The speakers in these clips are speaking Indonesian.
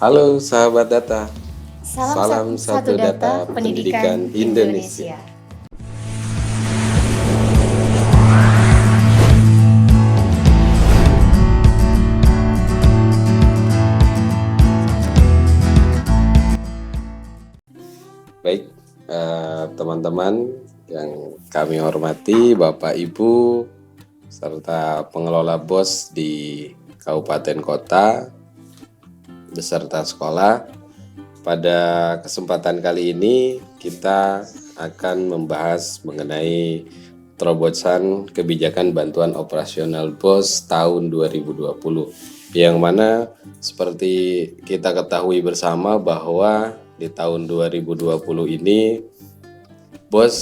Halo sahabat data, Salam salam satu satu data data pendidikan pendidikan Indonesia. Indonesia. Baik, teman-teman yang kami hormati, Bapak Ibu, serta pengelola BOS di kabupaten kota, beserta sekolah. Pada kesempatan kali ini kita akan membahas mengenai terobosan kebijakan bantuan operasional BOS tahun 2020, yang mana seperti kita ketahui bersama bahwa di tahun 2020 ini BOS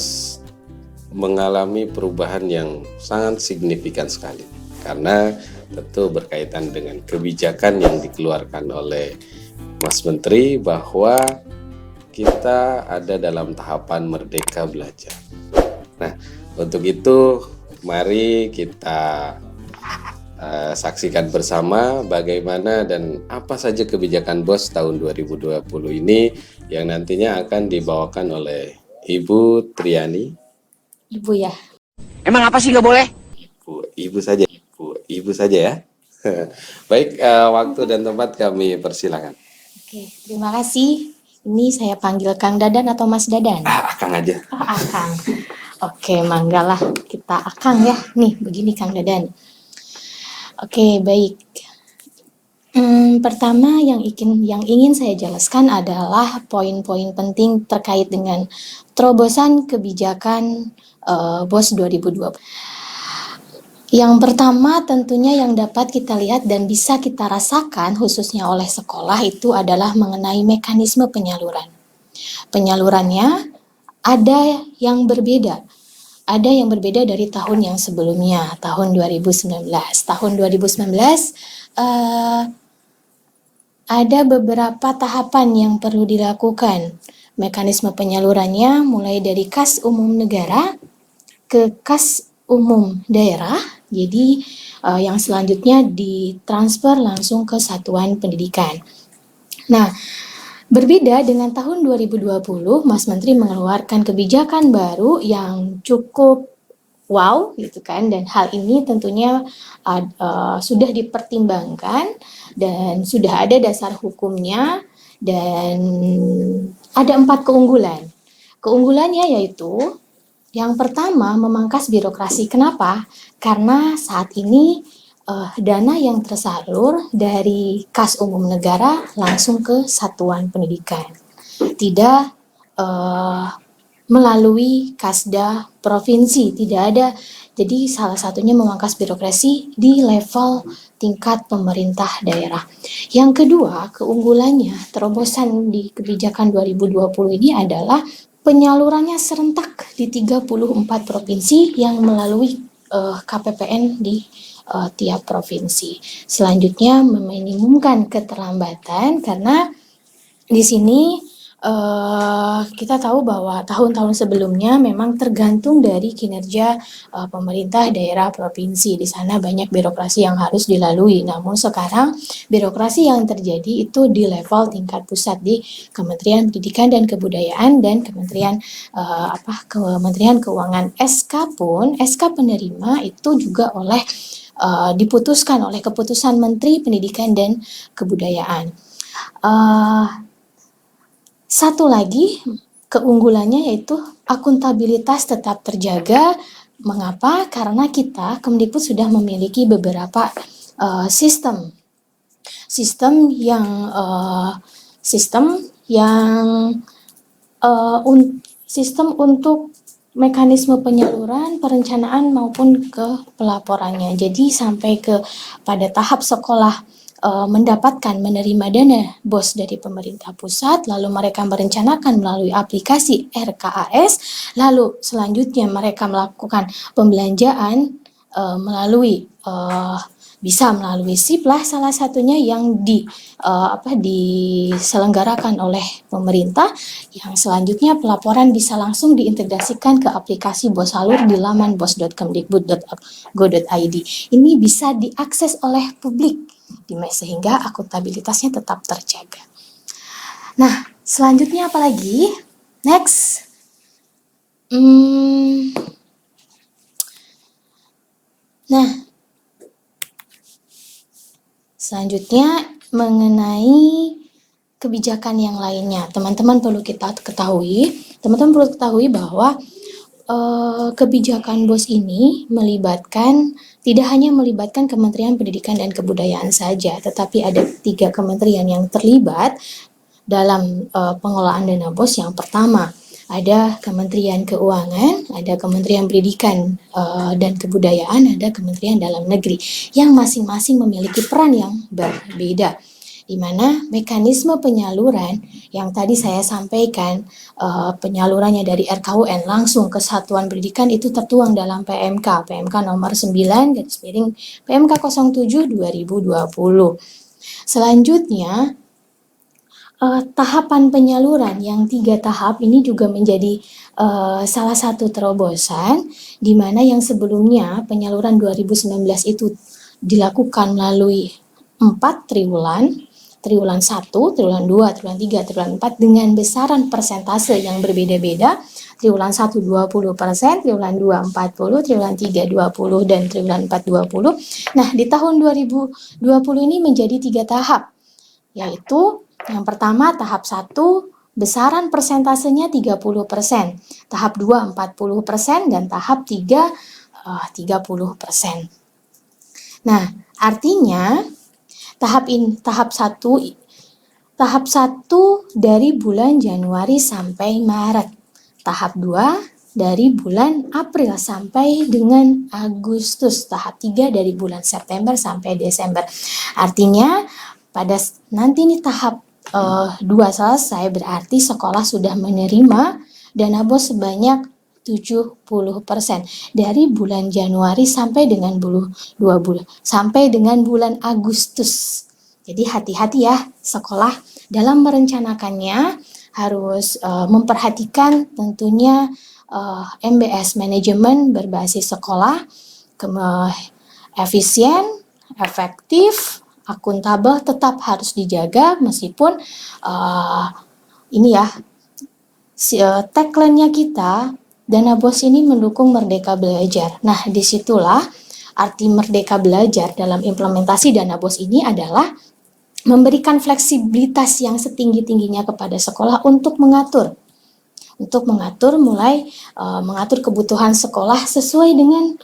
mengalami perubahan yang sangat signifikan sekali, karena tentu berkaitan dengan kebijakan yang dikeluarkan oleh Mas Menteri bahwa kita ada dalam tahapan merdeka belajar. Nah, untuk itu mari kita saksikan bersama bagaimana dan apa saja kebijakan BOS tahun 2020 ini yang nantinya akan dibawakan oleh Ibu Triani. Ibu ya. Emang apa sih nggak boleh? Ibu saja ya. Baik, waktu dan tempat kami persilakan. Oke, terima kasih. Ini saya panggil Kang Dadan atau Mas Dadan? Akang aja. Oh, Akang. Oke, manggalah kita Akang ya. Nih, begini Kang Dadan. Oke, baik. Pertama yang ingin saya jelaskan adalah poin-poin penting terkait dengan terobosan kebijakan BOS 2020. Yang pertama tentunya yang dapat kita lihat dan bisa kita rasakan khususnya oleh sekolah itu adalah mengenai mekanisme penyaluran. Penyalurannya ada yang berbeda. Ada yang berbeda dari tahun yang sebelumnya, tahun 2019. Tahun 2019 ada beberapa tahapan yang perlu dilakukan. Mekanisme penyalurannya mulai dari kas umum negara ke kas umum daerah. Jadi yang selanjutnya ditransfer langsung ke satuan pendidikan. Nah, berbeda dengan tahun 2020, Mas Menteri mengeluarkan kebijakan baru yang cukup wow gitu kan, dan hal ini tentunya sudah dipertimbangkan dan sudah ada dasar hukumnya dan ada 4 keunggulan. Keunggulannya yaitu yang pertama, memangkas birokrasi. Kenapa? Karena saat ini dana yang tersalur dari kas umum negara langsung ke satuan pendidikan, tidak melalui kasda provinsi, tidak ada. Jadi salah satunya memangkas birokrasi di level tingkat pemerintah daerah. Yang kedua, keunggulannya terobosan di kebijakan 2020 ini adalah penyalurannya serentak di 34 provinsi yang melalui KPPN di tiap provinsi. Selanjutnya meminimumkan keterlambatan karena di sini kita tahu bahwa tahun-tahun sebelumnya memang tergantung dari kinerja pemerintah daerah provinsi. Di sana banyak birokrasi yang harus dilalui. Namun sekarang birokrasi yang terjadi itu di level tingkat pusat di Kementerian Pendidikan dan Kebudayaan dan Kementerian Keuangan. SK penerima itu juga diputuskan oleh keputusan Menteri Pendidikan dan Kebudayaan. Satu lagi keunggulannya yaitu akuntabilitas tetap terjaga. Mengapa? Karena kita Kemdikbud sudah memiliki beberapa sistem untuk mekanisme penyaluran, perencanaan maupun ke pelaporannya. Jadi sampai pada tahap sekolah menerima dana BOS dari pemerintah pusat, lalu mereka merencanakan melalui aplikasi RKAS, lalu selanjutnya mereka melakukan pembelanjaan melalui Bisa melalui SIP lah salah satunya yang diselenggarakan oleh pemerintah. Yang selanjutnya pelaporan bisa langsung diintegrasikan ke aplikasi Bos Salur di laman bos.kemdikbud.go.id. Ini bisa diakses oleh publik sehingga akuntabilitasnya tetap terjaga. Nah, selanjutnya apa lagi? Next. Nah, selanjutnya mengenai kebijakan yang lainnya. Teman-teman perlu ketahui bahwa kebijakan BOS ini tidak hanya melibatkan Kementerian Pendidikan dan Kebudayaan saja, tetapi ada 3 kementerian yang terlibat dalam pengelolaan dana BOS. Yang pertama, ada Kementerian Keuangan, ada Kementerian Pendidikan dan Kebudayaan, ada Kementerian Dalam Negeri, yang masing-masing memiliki peran yang berbeda, di mana mekanisme penyaluran yang tadi saya sampaikan, penyalurannya dari RKUN langsung ke Satuan Pendidikan itu tertuang dalam PMK nomor 9 PMK 07 2020. Selanjutnya, tahapan penyaluran yang 3 tahap ini juga menjadi salah satu terobosan, di mana yang sebelumnya penyaluran 2019 itu dilakukan melalui 4 triwulan 1, triwulan 2, triwulan 3, triwulan 4 dengan besaran persentase yang berbeda-beda. Triwulan 1 20%, triwulan 2 40, triwulan 3 20, dan triwulan 4 20. Nah, di tahun 2020 ini menjadi 3 tahap, yaitu yang pertama tahap 1 besaran persentasenya 30%, tahap 2 40%, dan tahap 3 30%. Nah, artinya tahap 1 dari bulan Januari sampai Maret, tahap 2 dari bulan April sampai dengan Agustus, tahap 3 dari bulan September sampai Desember. Artinya pada nanti nih tahap 2 selesai, berarti sekolah sudah menerima dana BOS sebanyak 70% dari bulan Januari sampai dengan bulan Agustus. Jadi hati-hati ya sekolah dalam merencanakannya, harus memperhatikan tentunya MBS, manajemen berbasis sekolah, efisien, efektif, akuntabel tetap harus dijaga, meskipun tagline-nya kita, dana BOS ini mendukung Merdeka Belajar. Nah, disitulah arti Merdeka Belajar dalam implementasi dana BOS ini adalah memberikan fleksibilitas yang setinggi-tingginya kepada sekolah untuk mengatur mengatur kebutuhan sekolah sesuai dengan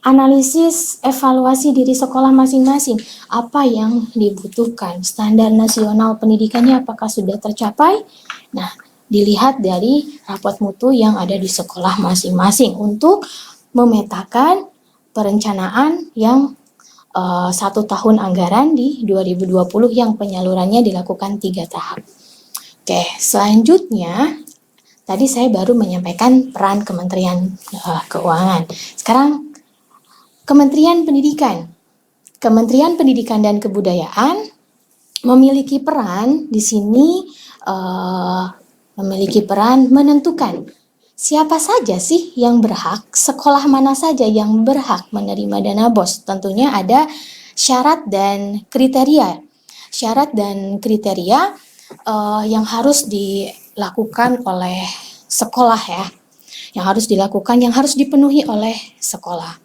analisis evaluasi diri sekolah masing-masing. Apa yang dibutuhkan, standar nasional pendidikannya apakah sudah tercapai? Nah, dilihat dari rapot mutu yang ada di sekolah masing-masing untuk memetakan perencanaan yang 1 tahun anggaran di 2020 yang penyalurannya dilakukan 3 tahap. Oke, selanjutnya tadi saya baru menyampaikan peran Kementerian Keuangan. Sekarang Kementerian Pendidikan. Kementerian Pendidikan dan Kebudayaan memiliki peran di sini, memiliki peran menentukan siapa saja sih yang berhak, sekolah mana saja yang berhak menerima dana BOS. Tentunya ada syarat dan kriteria. Syarat dan kriteria yang harus dilakukan oleh sekolah ya. Yang harus dipenuhi oleh sekolah.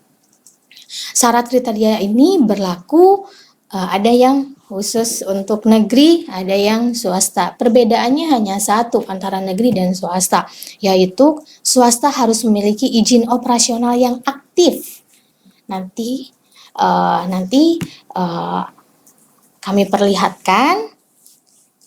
Syarat kriteria ini berlaku, ada yang khusus untuk negeri, ada yang swasta. Perbedaannya hanya satu antara negeri dan swasta, yaitu swasta harus memiliki izin operasional yang aktif. Nanti kami perlihatkan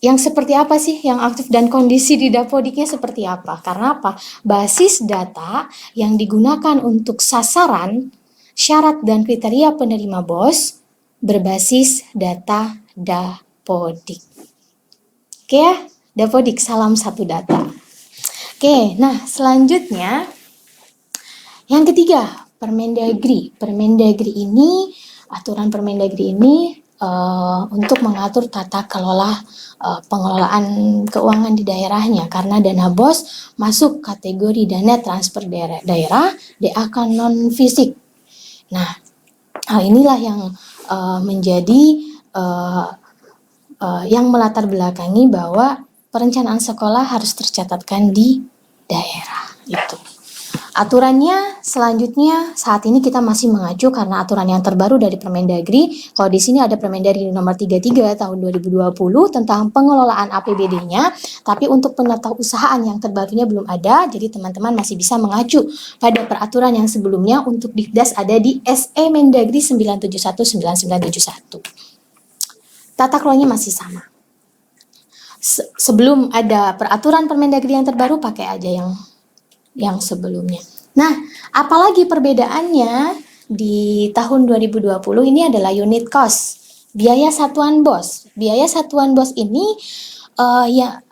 yang seperti apa sih yang aktif dan kondisi di Dapodiknya seperti apa. Karena apa? Basis data yang digunakan untuk sasaran syarat dan kriteria penerima BOS berbasis data Dapodik. Oke ya, Dapodik salam satu data. Oke, nah selanjutnya yang ketiga, Permendagri. Aturan Permendagri ini untuk mengatur tata kelola pengelolaan keuangan di daerahnya, karena dana BOS masuk kategori dana transfer daerah DAK non fisik. Nah, hal inilah yang menjadi yang melatar belakangi bahwa perencanaan sekolah harus tercatatkan di daerah itu. Aturannya selanjutnya saat ini kita masih mengacu karena aturan yang terbaru dari Permendagri. Kalau di sini ada Permendagri nomor 33 tahun 2020 tentang pengelolaan APBD-nya, tapi untuk penatausahaan yang terbarunya belum ada, jadi teman-teman masih bisa mengacu pada peraturan yang sebelumnya. Untuk Dikdas ada di SE Mendagri 971-9971. Tata kelolanya masih sama. Sebelum ada peraturan Permendagri yang terbaru, pakai aja yang sebelumnya. Nah, apalagi perbedaannya di tahun 2020 ini adalah unit cost, biaya satuan BOS. Biaya satuan BOS ini ya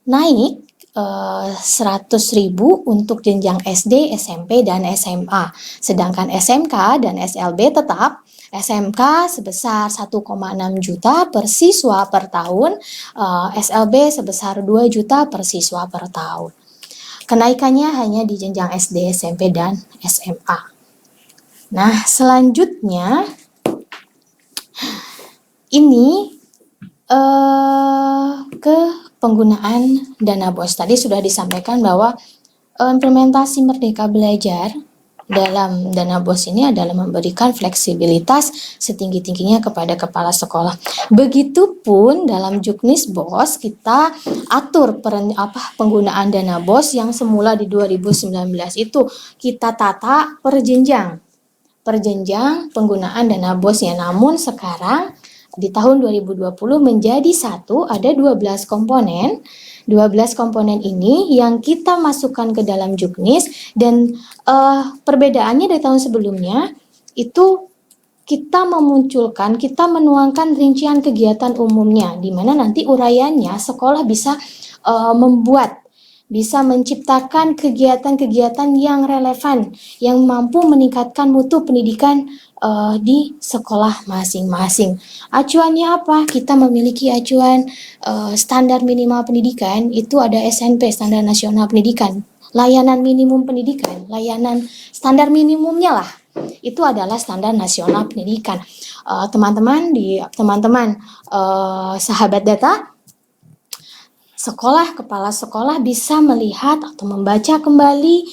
naik 100.000 untuk jenjang SD, SMP, dan SMA. Sedangkan SMK dan SLB tetap. SMK sebesar 1,6 juta per siswa per tahun, SLB sebesar 2 juta per siswa per tahun. Kenaikannya hanya di jenjang SD, SMP, dan SMA. Nah, selanjutnya ini ke penggunaan dana BOS. Tadi sudah disampaikan bahwa implementasi Merdeka Belajar dalam dana BOS ini adalah memberikan fleksibilitas setinggi-tingginya kepada kepala sekolah. Begitupun dalam Juknis BOS kita atur penggunaan dana BOS yang semula di 2019 itu kita tata per jenjang penggunaan dana BOS-nya. Namun sekarang di tahun 2020 menjadi satu, ada 12 komponen. 12 komponen ini yang kita masukkan ke dalam Juknis, dan perbedaannya dari tahun sebelumnya itu kita menuangkan rincian kegiatan umumnya, di mana nanti uraiannya sekolah bisa bisa menciptakan kegiatan-kegiatan yang relevan, yang mampu meningkatkan mutu pendidikan di sekolah masing-masing. Acuannya apa? Kita memiliki acuan standar minimal pendidikan, itu ada SNP, Standar Nasional Pendidikan. Layanan minimum pendidikan, layanan standar minimumnya lah, itu adalah Standar Nasional Pendidikan. Teman-teman sahabat data, kepala sekolah bisa melihat atau membaca kembali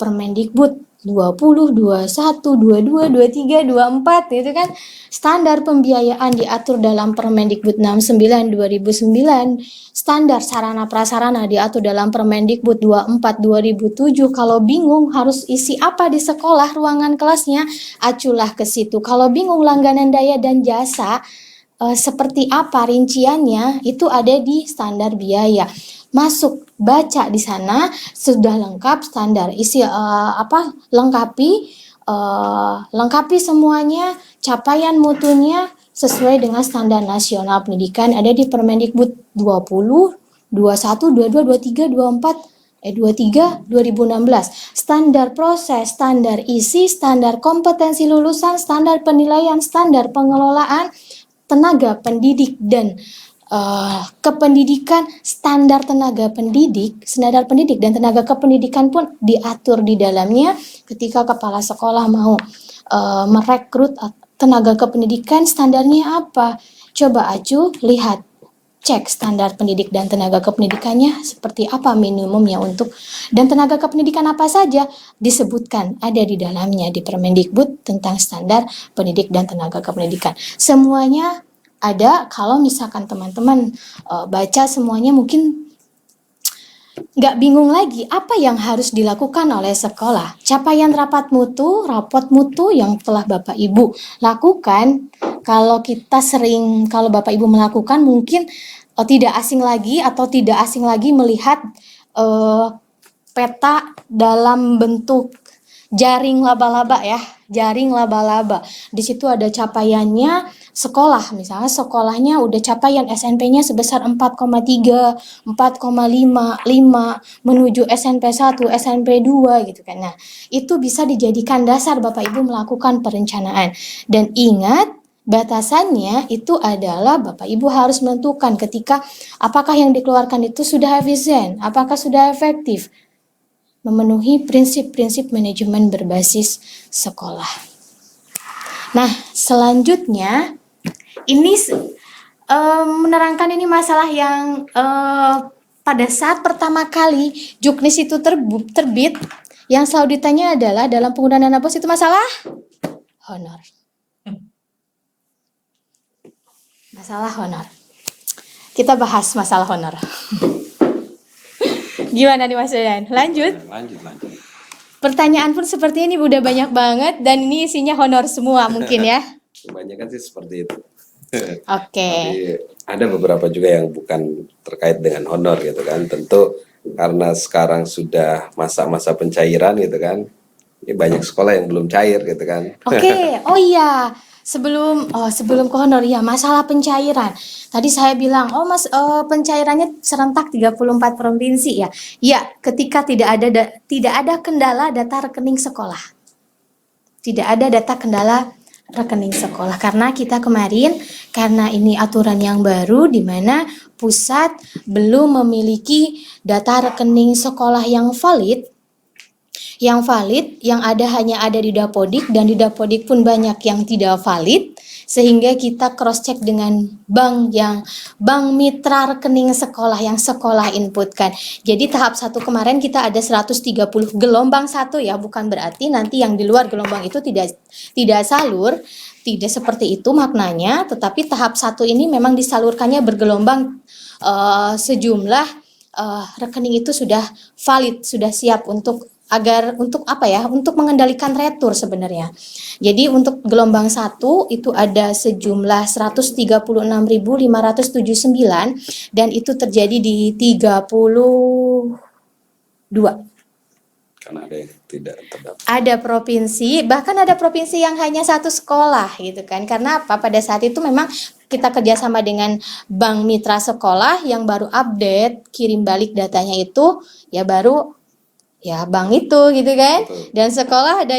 Permendikbud 20, 21, 22, 23, 24 itu kan standar pembiayaan diatur dalam Permendikbud 69 2009, standar sarana prasarana diatur dalam Permendikbud 24 2007. Kalau bingung harus isi apa di sekolah ruangan kelasnya, aculah ke situ. Kalau bingung langganan daya dan jasa seperti apa rinciannya, itu ada di standar biaya. Masuk, baca di sana sudah lengkap standar, isi lengkapi semuanya, capaian mutunya sesuai dengan Standar Nasional Pendidikan ada di Permendikbud 20, 21, 22, 23, 24 23 2016. Standar proses, standar isi, standar kompetensi lulusan, standar penilaian, standar pengelolaan tenaga pendidik dan kependidikan, standar pendidik dan tenaga kependidikan pun diatur di dalamnya. Ketika kepala sekolah mau merekrut tenaga kependidikan, standarnya apa? Coba acu, lihat, cek standar pendidik dan tenaga kependidikannya seperti apa minimumnya untuk, dan tenaga kependidikan apa saja disebutkan ada di dalamnya di Permendikbud tentang standar pendidik dan tenaga kependidikan. Semuanya ada. Kalau misalkan teman-teman baca semuanya mungkin nggak bingung lagi apa yang harus dilakukan oleh sekolah. Capaian rapot mutu yang telah Bapak Ibu lakukan, kalau Bapak Ibu melakukan mungkin tidak asing lagi melihat peta dalam bentuk jaring laba-laba ya. jaring laba-laba. Di situ ada capaiannya sekolah, misalnya sekolahnya udah capaian SNP-nya sebesar 4,3, 4,5 menuju SNP 1, SNP 2 gitu kan. Nah, itu bisa dijadikan dasar Bapak Ibu melakukan perencanaan. Dan ingat, batasannya itu adalah Bapak Ibu harus menentukan ketika apakah yang dikeluarkan itu sudah efisien, apakah sudah efektif, memenuhi prinsip-prinsip manajemen berbasis sekolah. Nah, selanjutnya ini menerangkan ini masalah yang pada saat pertama kali Juknis itu terbit, yang selalu ditanya adalah dalam penggunaan dana bos itu masalah honor. Masalah honor. Kita bahas masalah honor. Gimana nih Mas Dadan? Lanjut. Lanjut. Pertanyaan pun seperti ini udah banyak banget dan ini isinya honor semua mungkin ya. Kebanyakan sih seperti itu. Oke. Tapi ada beberapa juga yang bukan terkait dengan honor gitu kan. Tentu karena sekarang sudah masa-masa pencairan gitu kan. Ini banyak sekolah yang belum cair gitu kan. Oke. Oh iya. Sebelum ke honor ya, masalah pencairan. Tadi saya bilang, pencairannya serentak 34 provinsi ya. Ya, ketika tidak ada kendala data rekening sekolah. Tidak ada data kendala rekening sekolah karena kita kemarin karena ini aturan yang baru di mana pusat belum memiliki data rekening sekolah yang valid, yang hanya ada di Dapodik dan di Dapodik pun banyak yang tidak valid sehingga kita cross check dengan bank mitra rekening sekolah yang sekolah inputkan. Jadi tahap 1 kemarin kita ada 130 gelombang 1 ya, bukan berarti nanti yang di luar gelombang itu tidak salur, tidak seperti itu maknanya, tetapi tahap 1 ini memang disalurkannya bergelombang sejumlah rekening itu sudah valid, sudah siap untuk mengendalikan retur sebenarnya. Jadi untuk gelombang 1 itu ada sejumlah 136.579 dan itu terjadi di 32. Karena ada yang tidak terdaftar. Ada provinsi, bahkan ada provinsi yang hanya 1 sekolah gitu kan. Karena apa? Pada saat itu memang kita kerjasama dengan bank mitra sekolah yang baru update, kirim balik datanya itu ya baru ya bank itu gitu kan. Betul. Dan sekolah ada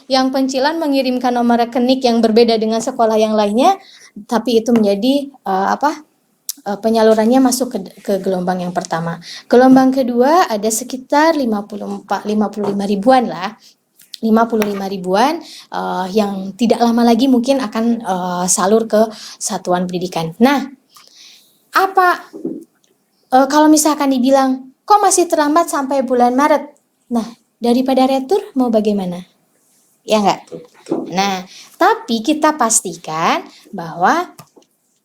yang pencilan mengirimkan nomor rekening yang berbeda dengan sekolah yang lainnya, tapi itu menjadi penyalurannya masuk ke gelombang yang pertama. Gelombang kedua ada sekitar 55 ribuan lah. 55 ribuan yang tidak lama lagi mungkin akan salur ke satuan pendidikan. Nah, kalau misalkan dibilang kok masih terlambat sampai bulan Maret? Nah, daripada retur mau bagaimana? Ya enggak? Betul. Nah, tapi kita pastikan bahwa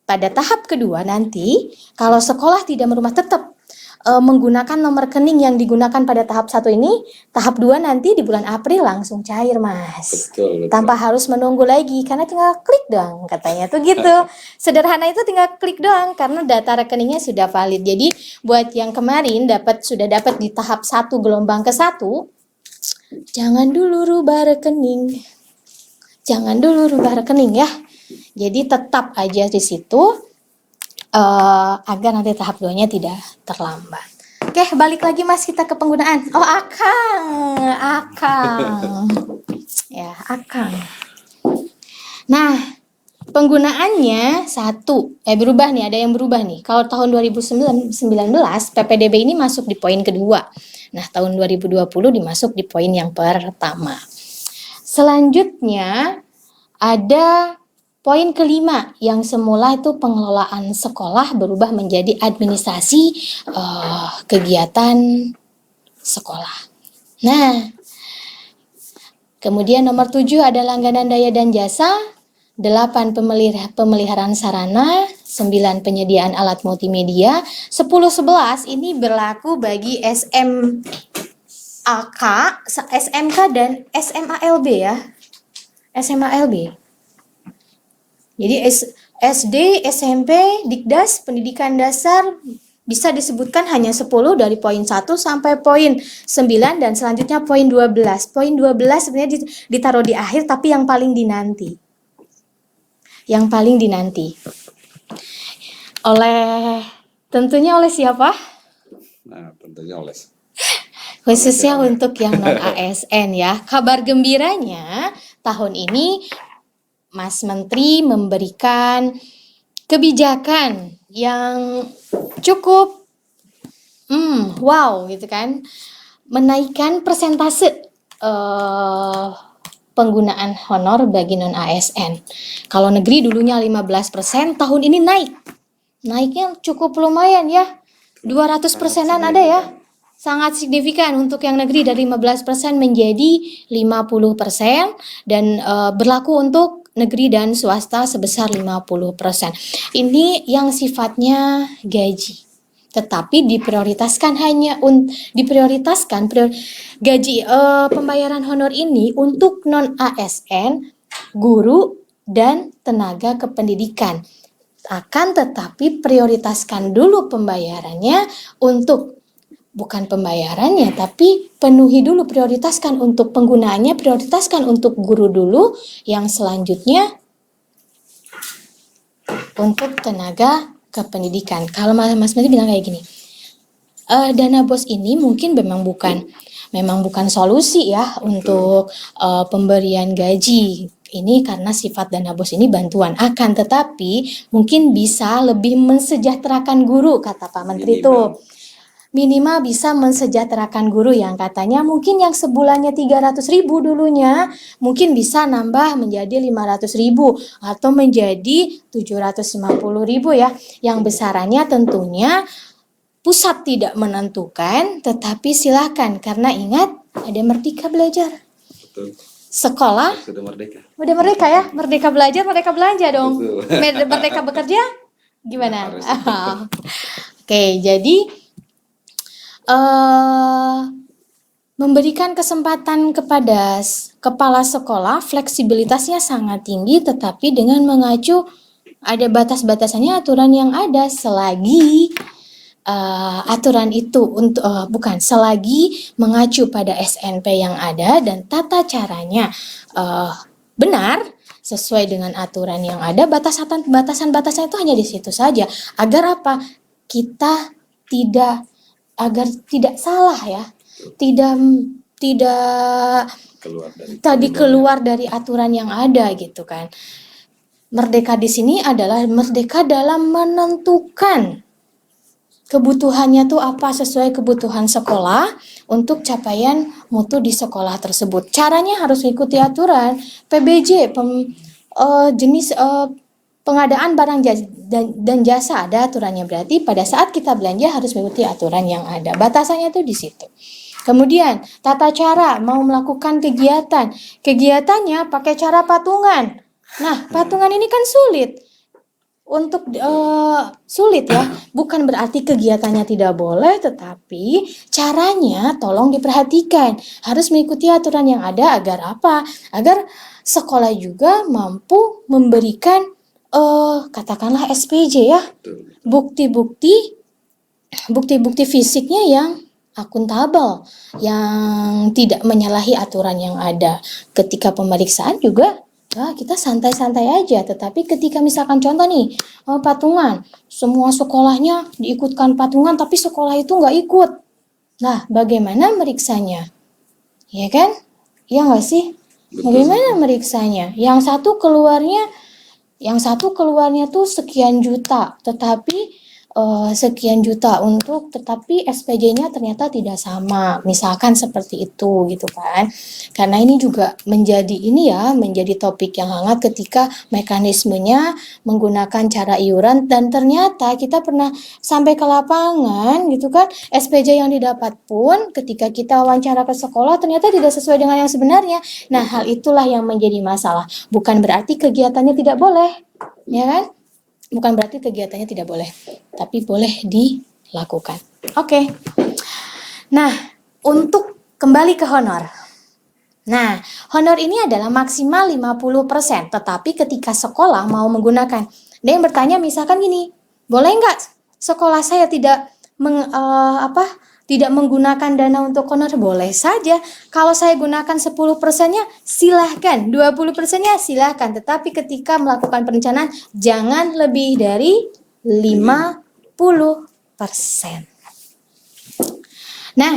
pada tahap kedua nanti kalau sekolah tidak merubah tetap menggunakan nomor rekening yang digunakan pada tahap 1 ini, tahap 2 nanti di bulan April langsung cair, Mas. Betul. Tanpa harus menunggu lagi karena tinggal klik doang katanya tuh gitu. Sederhana itu tinggal klik doang karena data rekeningnya sudah valid. Jadi buat yang kemarin sudah dapat di tahap 1 gelombang ke-1, jangan dulu rubah rekening. Jangan dulu rubah rekening ya. Jadi tetap aja di situ agar nanti tahap 2-nya tidak terlambat. Oke, balik lagi Mas kita ke penggunaan. Oh, Akang. Ya, Akang. Nah, penggunaannya berubah nih, ada yang berubah nih. Kalau tahun 2019 PPDB ini masuk di poin kedua. Nah, tahun 2020 dimasuk di poin yang pertama. Selanjutnya ada poin kelima yang semula itu pengelolaan sekolah berubah menjadi administrasi kegiatan sekolah. Nah, kemudian nomor 7 ada langganan daya dan jasa, 8 pemeliharaan sarana, 9 penyediaan alat multimedia, 10-11 ini berlaku bagi SMK dan SMALB ya. SMALB. Jadi SD, SMP, Dikdas, pendidikan dasar, bisa disebutkan hanya 10 dari poin 1 sampai poin 9 dan selanjutnya poin 12. Poin 12 sebenarnya ditaruh di akhir tapi yang paling dinanti. Yang paling dinanti. Tentunya oleh siapa? Nah, tentunya oleh Khususnya untuk yang non ASN ya. Kabar gembiranya tahun ini Mas Menteri memberikan kebijakan yang cukup wow gitu kan, menaikkan persentase penggunaan honor bagi non ASN. Kalau negeri dulunya 15%, tahun ini naiknya cukup lumayan ya, 200%-an ada ya. Sangat signifikan untuk yang negeri dari 15% menjadi 50% dan berlaku untuk negeri dan swasta sebesar 50%. Ini yang sifatnya gaji. Tetapi gaji pembayaran honor ini untuk non ASN, guru dan tenaga kependidikan. Akan tetapi prioritaskan dulu pembayarannya untuk bukan pembayarannya, tapi penuhi dulu, prioritaskan untuk penggunaannya, prioritaskan untuk guru dulu, yang selanjutnya untuk tenaga kependidikan. Kalau Mas Menteri bilang kayak gini, dana BOS ini mungkin memang bukan solusi ya untuk pemberian gaji. Ini karena sifat dana BOS ini bantuan, akan tetapi mungkin bisa lebih mensejahterakan guru, kata Pak Menteri tuh. Minimal bisa mensejahterakan guru yang katanya mungkin yang sebulannya 300.000 dulunya mungkin bisa nambah menjadi 500.000 atau menjadi 750.000 ya. Yang besarannya tentunya pusat tidak menentukan, tetapi silakan karena ingat ada Merdeka Belajar. Betul. Sekolah Sudah merdeka. Udah merdeka ya, merdeka belajar, merdeka belanja dong. Merdeka bekerja gimana? Oke, jadi memberikan kesempatan kepada kepala sekolah, fleksibilitasnya sangat tinggi, tetapi dengan mengacu ada batas-batasannya aturan yang ada selagi aturan itu selagi mengacu pada SNP yang ada dan tata caranya benar sesuai dengan aturan yang ada. Batasan-batasan itu hanya di situ saja agar apa? Agar tidak salah ya, tidak keluar dari aturan yang ada gitu kan. Merdeka di sini adalah merdeka dalam menentukan kebutuhannya tuh apa sesuai kebutuhan sekolah untuk capaian mutu di sekolah tersebut. Caranya harus mengikuti aturan PBJ, jenis pengadaan barang dan jasa ada aturannya, berarti pada saat kita belanja harus mengikuti aturan yang ada. Batasannya tuh di situ. Kemudian tata cara mau melakukan kegiatannya pakai cara patungan. Nah, patungan ini kan sulit ya. Bukan berarti kegiatannya tidak boleh, tetapi caranya tolong diperhatikan. Harus mengikuti aturan yang ada agar apa? Agar sekolah juga mampu memberikan katakanlah SPJ ya, bukti-bukti fisiknya yang akuntabel, yang tidak menyalahi aturan yang ada. Ketika pemeriksaan juga kita santai-santai aja, tetapi ketika misalkan contoh nih, patungan, semua sekolahnya diikutkan patungan tapi sekolah itu nggak ikut. Nah, bagaimana meriksanya? Ya kan? Ya nggak sih? Bagaimana meriksanya? Yang satu keluarnya tuh sekian juta, tetapi tetapi SPJ-nya ternyata tidak sama, misalkan seperti itu gitu kan. Karena ini juga menjadi topik yang hangat ketika mekanismenya menggunakan cara iuran, dan ternyata kita pernah sampai ke lapangan gitu kan, SPJ yang didapat pun ketika kita wawancara ke sekolah ternyata tidak sesuai dengan yang sebenarnya. Nah, hal itulah yang menjadi masalah. Bukan berarti kegiatannya tidak boleh, ya kan? Bukan berarti kegiatannya tidak boleh, tapi boleh dilakukan. Oke. Nah, untuk kembali ke honor. Nah, honor ini adalah maksimal 50%, tetapi ketika sekolah mau menggunakan, ada yang bertanya misalkan gini, boleh nggak sekolah saya tidak tidak menggunakan dana untuk honor, boleh saja. Kalau saya gunakan 10%-nya silahkan, 20%-nya silahkan. Tetapi ketika melakukan perencanaan jangan lebih dari 50%. Nah,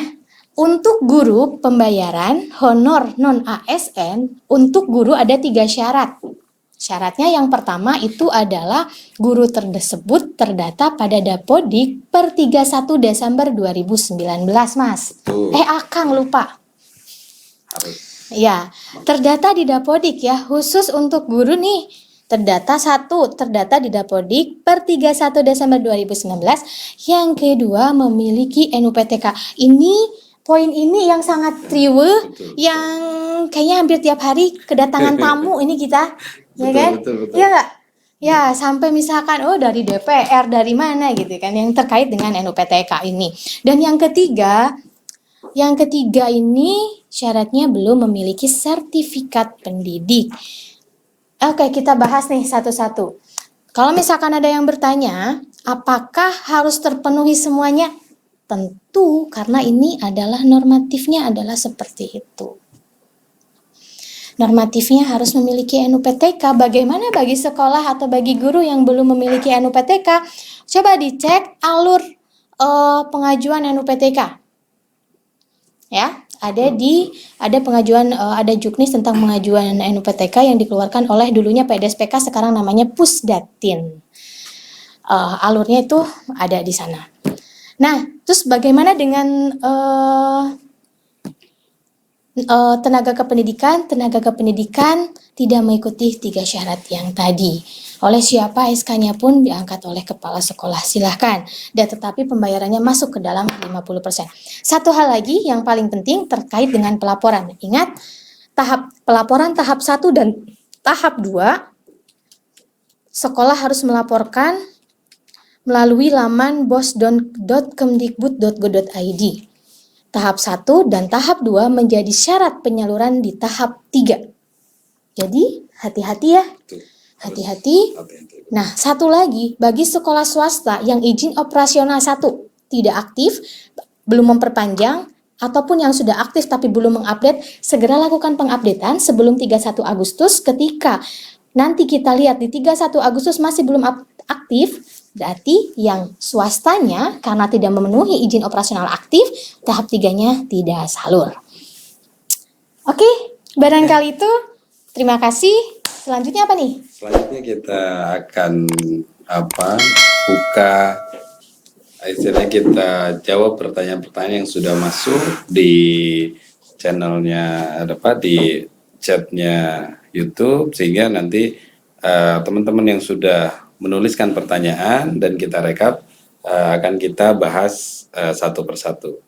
untuk guru pembayaran honor non-ASN, untuk guru ada 3 syarat. Syaratnya yang pertama itu adalah guru tersebut terdata pada Dapodik per 31 Desember 2019, Mas. Akang lupa. Harus. Ya, terdata di Dapodik ya, khusus untuk guru nih. Terdata di Dapodik per 31 Desember 2019. Yang kedua memiliki NUPTK. Poin ini yang sangat triwe, yang kayaknya hampir tiap hari kedatangan tamu ini kita, ya kan? Betul. Iya nggak? Ya, sampai misalkan dari DPR, dari mana gitu kan, yang terkait dengan NUPTK ini. Dan yang ketiga ini syaratnya belum memiliki sertifikat pendidik. Oke, kita bahas nih satu-satu. Kalau misalkan ada yang bertanya, apakah harus terpenuhi semuanya? Tentu, karena ini adalah normatifnya adalah seperti itu. Normatifnya harus memiliki NUPTK. Bagaimana bagi sekolah atau bagi guru yang belum memiliki NUPTK? Coba dicek alur pengajuan NUPTK. Ya, ada pengajuan, ada juknis tentang pengajuan NUPTK yang dikeluarkan oleh dulunya PDSPK, sekarang namanya Pusdatin. Alurnya itu ada di sana. Nah, terus bagaimana dengan tenaga kependidikan? Tenaga kependidikan tidak mengikuti 3 syarat yang tadi. Oleh siapa SK-nya pun diangkat oleh kepala sekolah, silahkan. Dan tetapi pembayarannya masuk ke dalam 50%. Satu hal lagi yang paling penting terkait dengan pelaporan. Ingat, pelaporan tahap 1 dan tahap 2, sekolah harus melaporkan melalui laman bos.kemdikbud.go.id. Tahap 1 dan tahap 2 menjadi syarat penyaluran di tahap 3. Jadi, hati-hati ya. Hati-hati. Nah, satu lagi, bagi sekolah swasta yang izin operasional 1 tidak aktif, belum memperpanjang, ataupun yang sudah aktif tapi belum mengupdate, segera lakukan pengupdatean sebelum 31 Agustus. Ketika nanti kita lihat di 31 Agustus masih belum aktif, berarti yang swastanya karena tidak memenuhi izin operasional aktif, tahap 3-nya tidak salur. Oke, barangkali itu. Terima kasih. Selanjutnya apa nih? Selanjutnya kita akan buka, istilahnya kita jawab pertanyaan-pertanyaan yang sudah masuk di channelnya, di chatnya YouTube, sehingga nanti teman-teman yang sudah menuliskan pertanyaan dan kita rekap akan kita bahas satu persatu.